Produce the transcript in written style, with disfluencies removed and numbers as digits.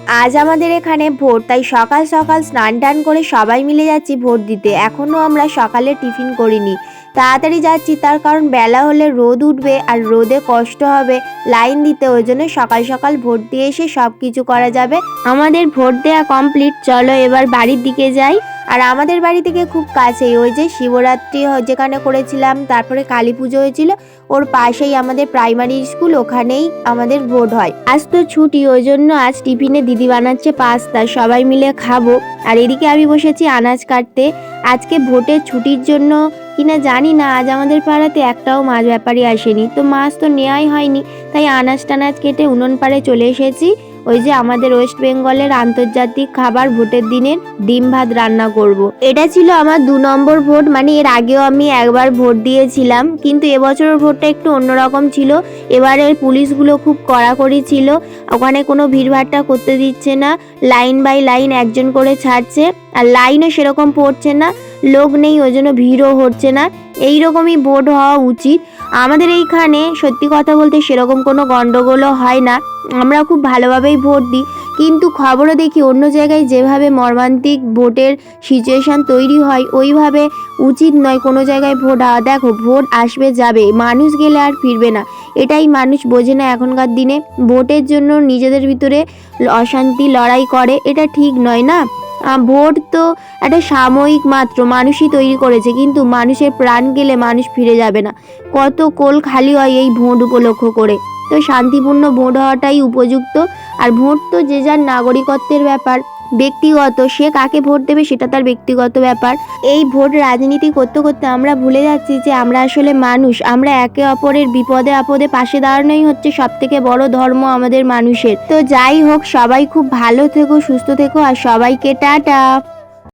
আজ আমাদের এখানে ভোট, তাই সকাল সকাল স্নান টান করে সবাই মিলে যাচ্ছি ভোট দিতে। এখনো আমরা সকালে টিফিন করিনি, তাড়াতাড়ি যাচ্ছি তার কারণ বেলা হলে রোদ উঠবে আর রোদে কষ্ট হবে লাইন দিতে, ওই জন্য সকাল সকাল ভোট দিয়ে এসে সব কিছু করা যাবে। আমাদের ভোট দেওয়া কমপ্লিট, চলো এবার বাড়ির দিকে যাই। আর আমাদের বাড়ি থেকে খুব কাছেই ওই যে শিবরাত্রি যেখানে করেছিলাম, তারপরে কালী পুজো হয়েছিল, ওর পাশেই আমাদের প্রাইমারি স্কুল, ওখানেই আমাদের ভোট হয়। আজ তো ছুটি, ওই জন্য আজ টিফিনে দিদি বানাচ্ছে পাস্তা, সবাই মিলে খাবো। আর এদিকে আমি বসেছি আনাজ কাটতে। আজকে ভোটের ছুটির জন্য কিনা জানি না, আজ আমাদের পাড়াতে একটাও মাছ ব্যাপারী আসেনি, তো মাছ তো নেওয়াই হয়নি, তাই আনাজ টানাজ কেটে উনুন পাড়ে চলে এসেছি। ওই যে আমাদের ওয়েস্ট বেঙ্গলের আন্তর্জাতিক খাবার ভোটের দিনের ডিম ভাত রান্না করব। এটা ছিল আমার 2 নম্বর ভোট, মানে এর আগেও আমি একবার ভোট দিয়েছিলাম, কিন্তু এবছরের ভোটটা একটু অন্যরকম ছিল। এবারের পুলিশগুলো খুব কড়াকড়ি ছিল, ওখানে কোনো ভিড়ভাট্টা করতে দিচ্ছে না, লাইন বাই লাইন একজন করে ছাড়ছে, আর লাইনও সেরকম পড়ছে না, লোক নেই ওই জন্য ভিড়ও হচ্ছে না। এইরকমই ভোট হওয়া উচিত। আমাদের এইখানে সত্যি কথা বলতে সেরকম কোনো গন্ডগোলও হয় না, আমরা খুব ভালোভাবেই ভোট দিই। কিন্তু খবরও দেখি অন্য জায়গায় যেভাবে মর্মান্তিক ভোটের সিচুয়েশান তৈরি হয়, ওইভাবে উচিত নয় কোনো জায়গায় ভোট হওয়া। দেখো, ভোট আসবে যাবে, মানুষ গেলে আর ফিরবে না, এটাই মানুষ বোঝে না এখনকার দিনে। ভোটের জন্য নিজেদের ভিতরে অশান্তি লড়াই করে, এটা ঠিক নয় না। ভোট তো একটা সাময়িক মাত্র, মানুষই তৈরি করেছে, কিন্তু মানুষের প্রাণ গেলে মানুষ ফিরে যাবে না। কত কোল খালি হয় এই ভোট উপলক্ষ করে। তো শান্তিপূর্ণ ভোট হওয়াটাই উপযুক্ত। আর ভোট তো যে যার নাগরিকত্বের ব্যাপার, ব্যক্তিগত, সে কাকে ভোট দেবে সেটা তার ব্যক্তিগত ব্যাপার। এই ভোট রাজনীতি করতে করতে আমরা ভুলে যাচ্ছি যে আমরা আসলে মানুষ, আমরা একে অপরের বিপদে আপদে পাশে দাঁড়ানোই হচ্ছে সব থেকে বড় ধর্ম আমাদের মানুষের। তো যাই হোক, সবাই খুব ভালো থেকো, সুস্থ থেকো, আর সবাইকে টাটা।